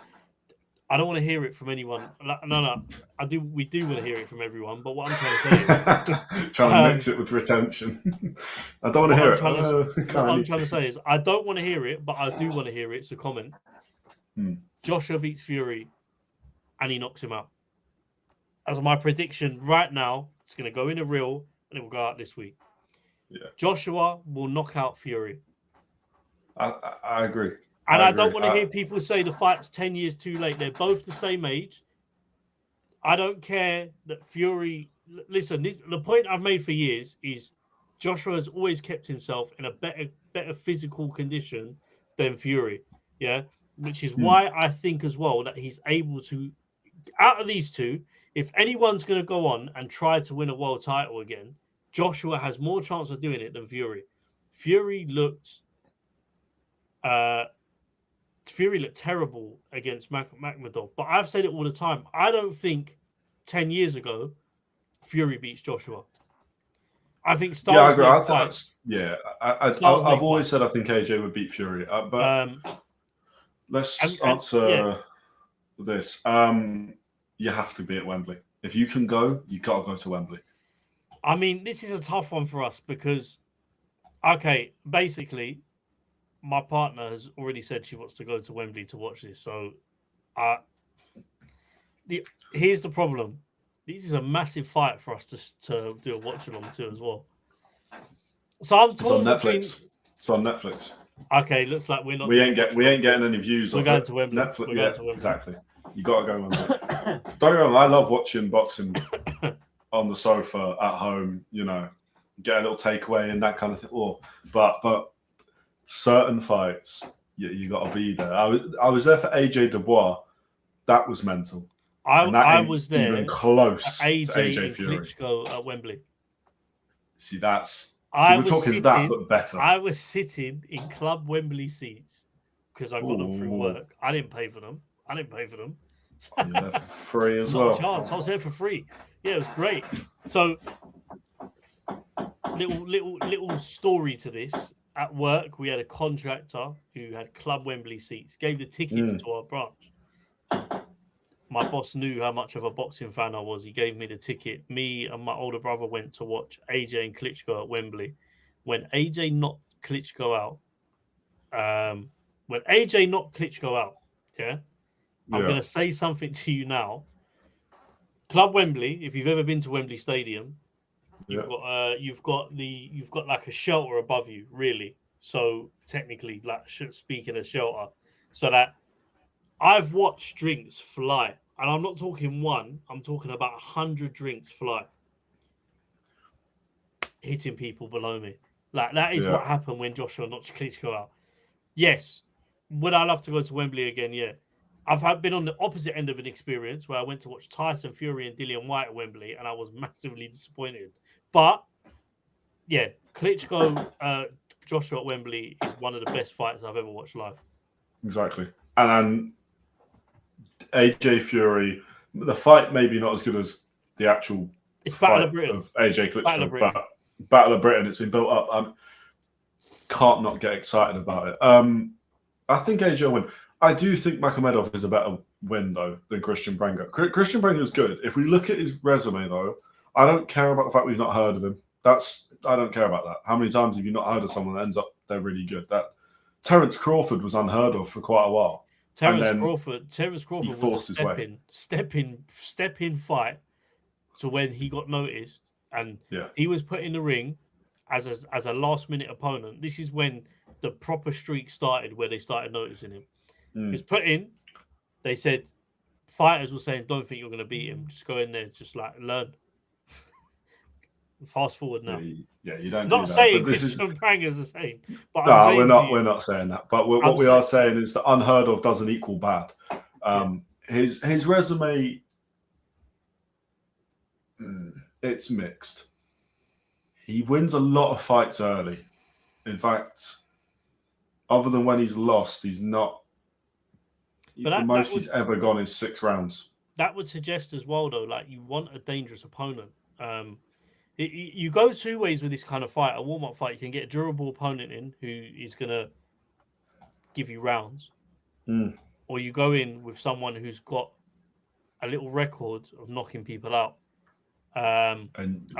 I don't want to hear it from anyone. No. We do want to hear it from everyone. But what I'm trying to say is... trying to mix it with retention. I don't want to hear it. What I'm trying to say is I don't want to hear it, but I do want to hear it. So comment. Joshua beats Fury and he knocks him out. As my prediction right now, it's going to go in a reel and it will go out this week. Yeah. Joshua will knock out Fury. I agree. And I don't want to hear people say the fight's 10 years too late. They're both the same age. I don't care that Fury... Listen, the point I've made for years is Joshua has always kept himself in a better physical condition than Fury. Yeah? Which is why I think as well that he's able to... Out of these two, if anyone's going to go on and try to win a world title again, Joshua has more chance of doing it than Fury. Fury looked terrible against Makhmudov, but I've said it all the time. I don't think 10 years ago Fury beats Joshua. I think Styles. Yeah, I agree. I've always said I think AJ would beat Fury, but let's answer this. You have to be at Wembley. If you can go, you got to go to Wembley. I mean, this is a tough one for us because, okay, basically, my partner has already said she wants to go to Wembley to watch this. So, here's the problem. This is a massive fight for us to do a watch along to as well. So I'm torn. It's on Netflix. Okay, looks like we're not. We ain't getting any views. We're going to Wembley. Netflix. Exactly. You got to go Wembley. Don't get me wrong. I love watching boxing on the sofa at home. You know, get a little takeaway and that kind of thing. But certain fights, you got to be there. I was there for AJ Dubois. That was mental. I was there even close at to AJ AJ and Fury. Klitschko at Wembley. See, we're talking that, but better. I was sitting in Club Wembley seats because I got them through work. I didn't pay for them. You're there for free as Not well. a chance. I was there for free. Yeah, it was great. So, little story to this. At work, we had a contractor who had Club Wembley seats. Gave the tickets to our branch. My boss knew how much of a boxing fan I was. He gave me the ticket. Me and my older brother went to watch AJ and Klitschko at Wembley. When AJ knocked Klitschko out, yeah, I'm going to say something to you now. Club Wembley, if you've ever been to Wembley Stadium, you've got like a shelter above you, really. So technically, like speaking of shelter, so that I've watched drinks fly, and I'm not talking one. I'm talking about 100 drinks fly, hitting people below me. Like that is what happened when Joshua knocked Klitschko out. Yes, would I love to go to Wembley again? Yeah, I've been on the opposite end of an experience where I went to watch Tyson Fury and Dillian White at Wembley, and I was massively disappointed. But yeah, Klitschko, Joshua at Wembley is one of the best fights I've ever watched live. Exactly, and AJ Fury, the fight maybe not as good as the actual Battle of Britain of AJ Klitschko, but Battle of Britain. It's been built up. Can't not get excited about it. I think AJ will win. I do think Magomedov is a better win though than Kristian Prenga. Kristian Prenga is good. If we look at his resume though, I don't care about the fact we've not heard of him. I don't care about that. How many times have you not heard of someone that ends up they're really good? That Terence Crawford was unheard of for quite a while. Terence Crawford was a step-in fight to when he got noticed, and he was put in the ring as a last-minute opponent. This is when the proper streak started, where they started noticing him. He was put in. They said fighters were saying, "Don't think you're going to beat him. Just go in there, just like learn." Fast forward now. Yeah, you don't. Not do that, saying but this is Prenga's the same. But no, we're not saying that. But what we are saying is that unheard of doesn't equal bad. His resume, it's mixed. He wins a lot of fights early. In fact, other than when he's lost, he's not. The most he's ever gone is 6 rounds. That would suggest as well, though, like you want a dangerous opponent. You go 2 ways with this kind of fight. A warm-up fight, you can get a durable opponent in who is going to give you rounds. Or you go in with someone who's got a little record of knocking people out and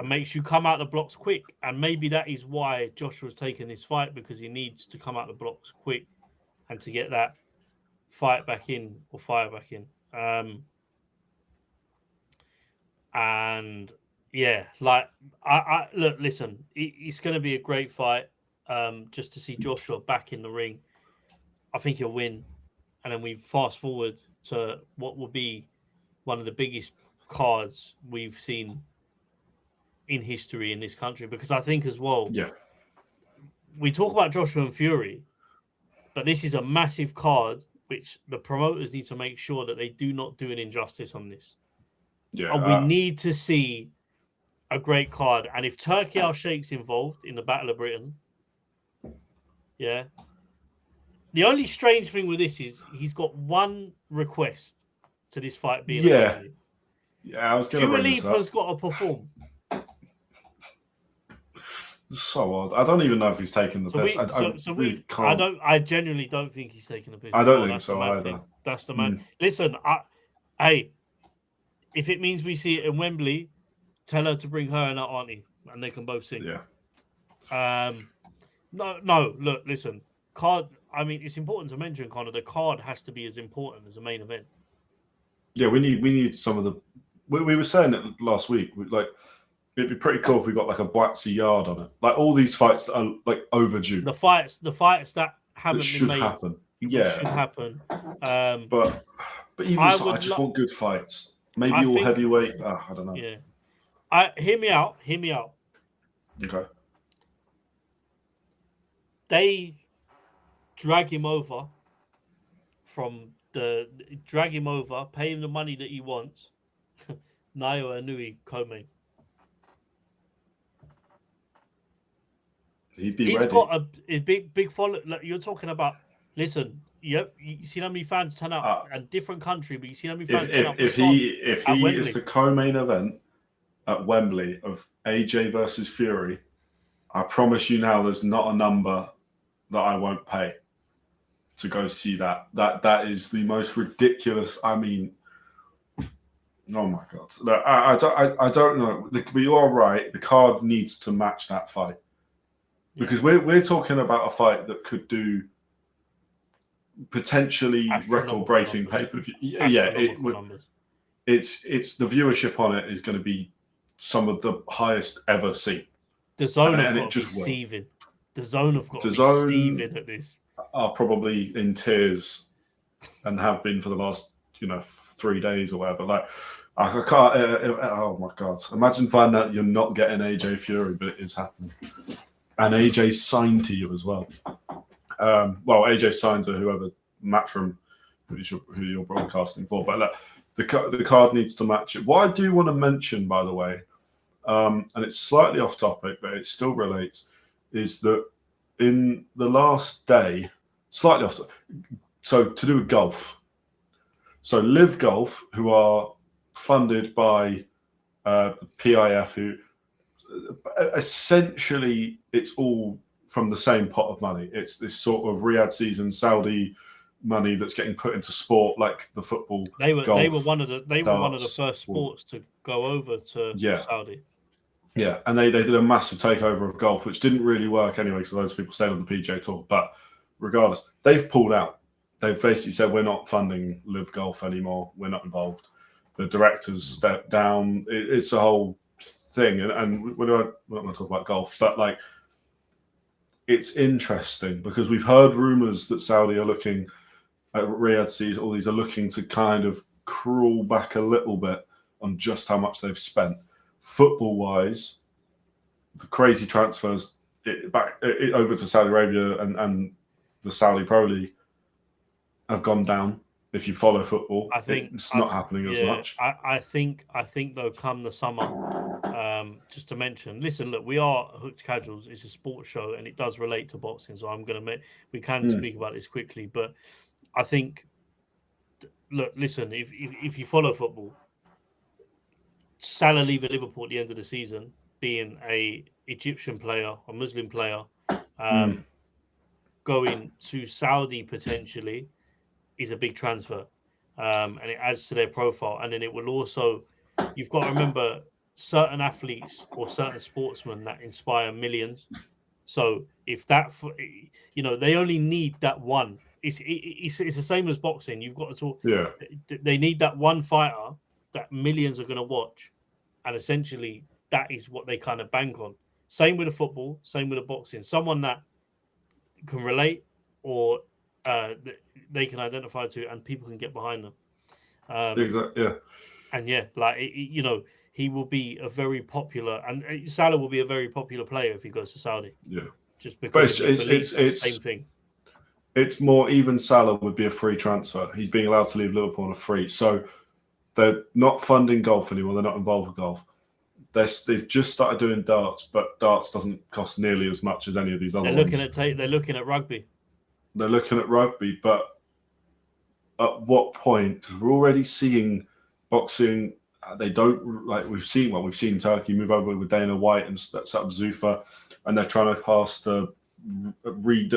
makes you come out the blocks quick. And maybe that is why Joshua's taking this fight, because he needs to come out the blocks quick and to get that fight back in or fire back in. And yeah, like I look, listen, it's going to be a great fight. Just to see Joshua back in the ring, I think he'll win. And then we fast forward to what will be one of the biggest cards we've seen in history in this country. Because I think as well, we talk about Joshua and Fury, but this is a massive card which the promoters need to make sure that they do not do an injustice on this. And we need to see a great card. And if Turki Al-Sheikh's involved in the Battle of Britain, the only strange thing with this is he's got one request to this fight being I was going to bring this up. Dua Lipa's got to perform. It's so odd. I don't even know if he's taking the piss. I genuinely don't think he's taking the piss. I don't think so either. That's the man. Listen, hey, if it means we see it in Wembley, tell her to bring her and her auntie, and they can both sing. No. Look, listen. Card. I mean, it's important to mention, Connor. The card has to be as important as the main event. Yeah, we need some of the. We were saying it last week. Like, it'd be pretty cool if we got like a Boatsy Yard on it. Like all these fights that are like overdue. The fights that haven't should been made. Happen. Should happen. But even so, I just want good fights. Maybe all heavyweight. I don't know. Yeah. Hear me out. Okay. They drag him over from drag him over, pay him the money that he wants. Naoya Inoue co-main. He'd be He's ready. got a big follow. Like, you're talking about. Listen, you see how many fans turn out a different country, but you see how many fans turn out. If he is the co-main event at Wembley of AJ versus Fury, I promise you now, there's not a number that I won't pay to go see that. That is the most ridiculous. I mean, oh my God! I don't know. But you are right. The card needs to match that fight because we're talking about a fight that could do potentially record-breaking pay-per-view. Yeah, it's the viewership on it is going to be some of the highest ever seen. The Zone have got to be seething. The Zone have got to be seething at this. Are probably in tears and have been for the last 3 days or whatever. Like I can't. Oh my God! Imagine finding out you're not getting AJ Fury, but it is happening, and AJ signed to you as well. Well, AJ signed to whoever Matchroom, who you're broadcasting for. But look, the card needs to match it. What I do want to mention, by the way, and it's slightly off topic, but it still relates, is that in the last day, slightly off topic, so to do with golf. So Live Golf, who are funded by the PIF, who essentially it's all from the same pot of money. It's this sort of Riyadh season Saudi money that's getting put into sport, like the football. They were one of the first sports to go over to Saudi. Yeah, and they did a massive takeover of golf, which didn't really work anyway because loads of people stayed on the PGA Tour. But regardless, they've pulled out. They've basically said, we're not funding Live Golf anymore. We're not involved. The directors stepped down. It's a whole thing. And we're not going to talk about golf, but like, it's interesting because we've heard rumors that Saudi are looking at Riyadh seas, all these are looking to kind of crawl back a little bit on just how much they've spent. Football-wise, the crazy transfers over to Saudi Arabia and the Saudi Pro League have gone down. If you follow football, I think it's not happening as much. I think though, come the summer, just to mention, listen, look, we are Hooked Casuals. It's a sports show, and it does relate to boxing. So we can speak about this quickly, but I think, look, listen, if you follow football, Salah leaving Liverpool at the end of the season, being a Egyptian player, a Muslim player, going to Saudi potentially is a big transfer, and it adds to their profile. And then it will also, you've got to remember, certain athletes or certain sportsmen that inspire millions. So if that, they only need that one. It's the same as boxing. You've got to talk. Yeah. They need that one fighter that millions are going to watch, and essentially that is what they kind of bank on. Same with the football, same with the boxing. Someone that can relate or they can identify to, and people can get behind them. Exactly. Yeah. And he will be a very popular, and Salah will be a very popular player if he goes to Saudi. Yeah. Just because it's the same thing. It's more, even Salah would be a free transfer. He's being allowed to leave Liverpool on a free. So they're not funding golf anymore. They're not involved with golf. They've just started doing darts, but darts doesn't cost nearly as much as any of these other ones. They're looking at rugby. They're looking at rugby, but at what point? Because we're already seeing boxing. They don't like we've seen Turkey move over with Dana White and set up Zuffa, and they're trying to pass the we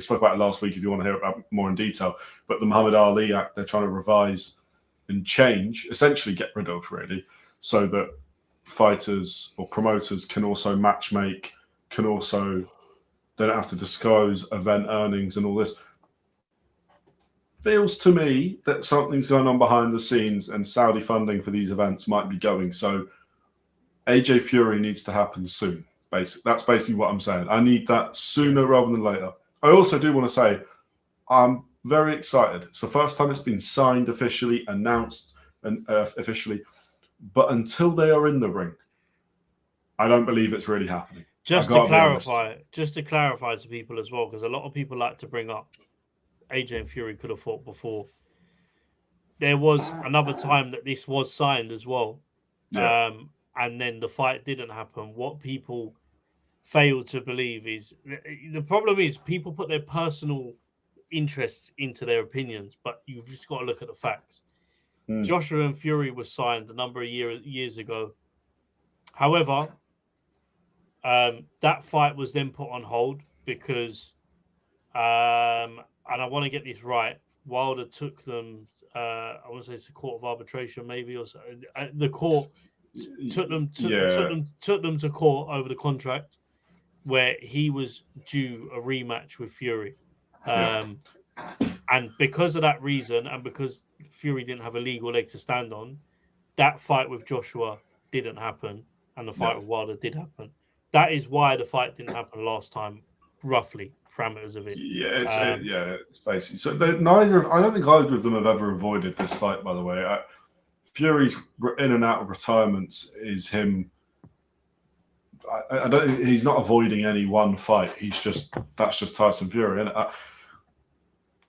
spoke about it last week if you want to hear about more in detail, but the Muhammad Ali Act they're trying to revise and change, essentially get rid of really, so that fighters or promoters can also matchmake, they don't have to disclose event earnings and all this. Feels to me that something's going on behind the scenes and Saudi funding for these events might be going. So AJ Fury needs to happen soon. That's basically what I'm saying. I need that sooner rather than later. I also do want to say I'm very excited. It's the first time it's been signed officially, announced and officially. But until they are in the ring, I don't believe it's really happening. Just to clarify to people as well, because a lot of people like to bring up AJ and Fury could have fought before there was another time that this was signed as well. Yeah. And then the fight didn't happen. What people fail to believe is the problem is people put their personal interests into their opinions, but you've just got to look at the facts. Joshua and Fury was signed a number of years ago. However, that fight was then put on hold because, and I want to get this right, Wilder took them, I want to say it's a court of arbitration maybe, or so. The court took them to court over the contract where he was due a rematch with Fury. And because of that reason, and because Fury didn't have a legal leg to stand on, that fight with Joshua didn't happen, and the fight with Wilder did happen. That is why the fight didn't happen last time, roughly, parameters of it. It's basically. So I don't think either of them have ever avoided this fight, by the way. Fury's in and out of retirements is him. I don't. He's not avoiding any one fight. That's just Tyson Fury. And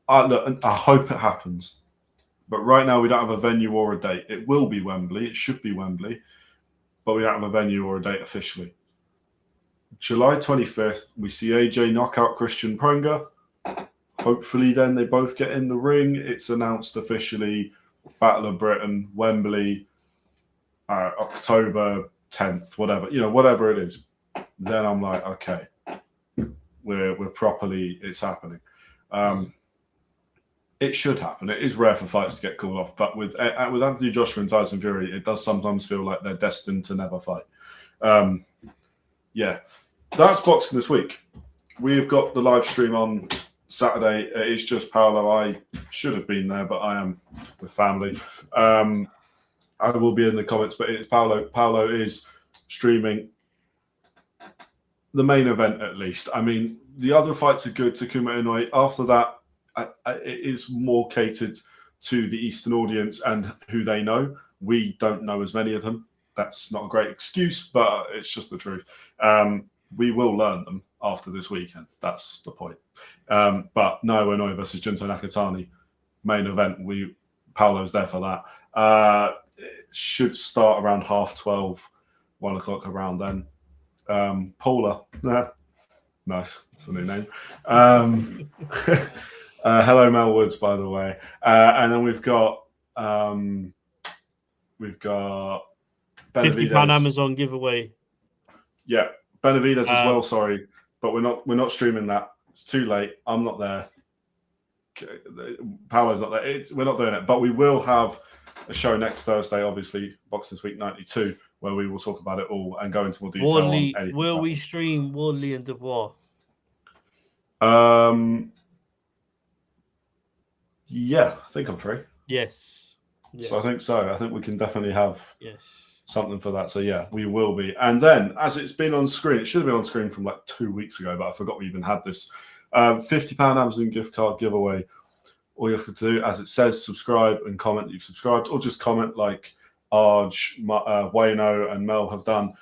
I hope it happens, but right now we don't have a venue or a date. It will be Wembley. It should be Wembley, but we don't have a venue or a date officially. July 25th, we see AJ knock out Kristian Prenga. Hopefully, then they both get in the ring. It's announced officially. Battle of Britain, Wembley, October 10th, whatever it is. Then I'm like, okay, we're properly, it's happening. It should happen. It is rare for fights to get called off, but with Anthony Joshua and Tyson Fury, it does sometimes feel like they're destined to never fight. That's boxing this week. We've got the live stream on Saturday. It's just Paolo. I should have been there, but I am with family. I will be in the comments, but it's Paolo. Paolo is streaming the main event, at least. I mean, the other fights are good. Takuma Inoue. After that, it is more catered to the Eastern audience and who they know. We don't know as many of them. That's not a great excuse, but it's just the truth. We will learn them after this weekend. That's the point. But Naoya Inoue versus Junto Nakatani, main event. Paolo's there for that. It should start around 12:30, 1 o'clock around then. Paula. Nice. That's a new name. Hello, Mel Woods, by the way. And then we've got Benavidez. £50 Amazon giveaway. Yeah, Benavidez as well. Sorry, but we're not streaming that. It's too late. I'm not there. Paolo's not there. We're not doing it, but we will have a show next Thursday. Obviously, Boxing Week 92, where we will talk about it all and go into more detail. Wardley, on anything. will we stream Wardley and Dubois? Yeah, I think I'm free. Yes. So I think so. I think we can definitely have something for that. So yeah, we will be. And then, as it's been on screen, it should have been on screen from like 2 weeks ago, but I forgot we even had this. £50 Amazon gift card giveaway. All you have to do, as it says, subscribe and comment that you've subscribed, or just comment like Arj, Wayno, and Mel have done.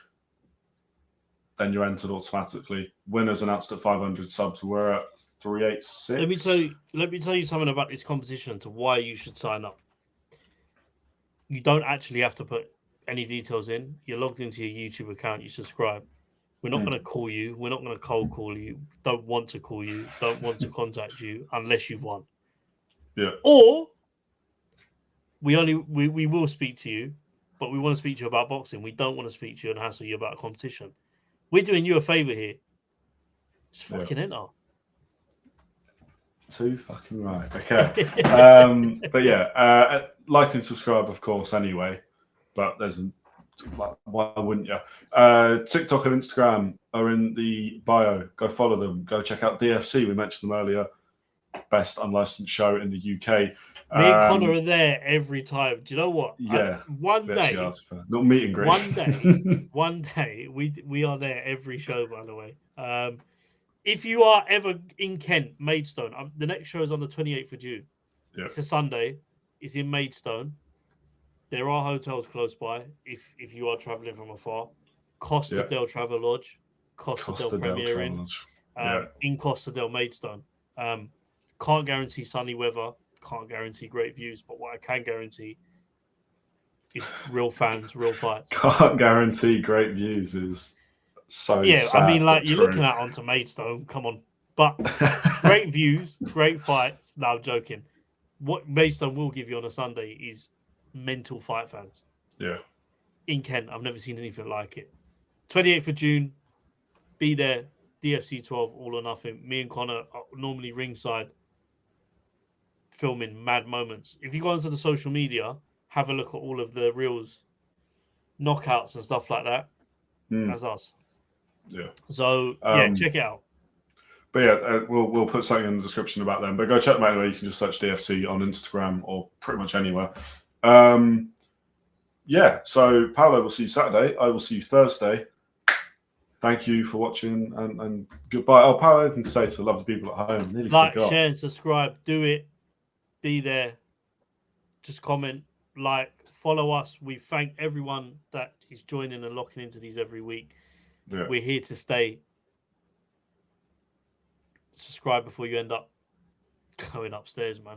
Then you're entered automatically. Winners announced at 500 subs. We're at 386. Let me tell you something about this competition to why you should sign up. You don't actually have to put any details in. You're logged into your YouTube account. You subscribe. We're not going to call you. We're not going to cold call you. Don't want to call you. Don't want to contact you unless you've won. Yeah. Or we will speak to you, but we want to speak to you about boxing. We don't want to speak to you and hassle you about a competition. We're doing you a favor here. Just fucking enter. Too fucking right. Okay. But yeah, like and subscribe, of course, anyway. But why wouldn't you? TikTok and Instagram are in the bio. Go follow them. Go check out DFC. We mentioned them earlier. Best unlicensed show in the UK. Me and Connor are there every time. Do you know what? Yeah. One day, not meet and greet. One day, we are there every show. By the way, if you are ever in Kent, Maidstone, the next show is on the 28th of June. Yeah. It's a Sunday. It's in Maidstone. There are hotels close by if you are travelling from afar. Costa del Travel Lodge, Costa del Premier Inn, in Costa del Maidstone. Can't guarantee sunny weather. can't guarantee great views, but what I can guarantee is real fans, real fights. Can't guarantee great views is so Yeah, sad, I mean, like but you're true. looking at onto Maidstone. Come on, but great views, great fights. No, I'm joking. What Maidstone will give you on a Sunday is mental fight fans. Yeah. In Kent, I've never seen anything like it. 28th of June, be there. DFC 12, all or nothing. Me and Connor are normally ringside filming mad moments. If you go onto the social media, have a look at all of the reels, knockouts and stuff like that. That's us. Yeah. So yeah, check it out. But yeah, we'll put something in the description about them. But go check them out anyway. You can just search DFC on Instagram or pretty much anywhere. Yeah, so Paolo will see you Saturday. I will see you Thursday. Thank you for watching and goodbye. Oh, Paolo, anything to say to the lovely people at home? Nearly Like, forgot. share, and subscribe. Do it. Be there. Just comment, like, follow us. We thank everyone that is joining and locking into these every week. Yeah. We're here to stay. Subscribe before you end up going upstairs, man.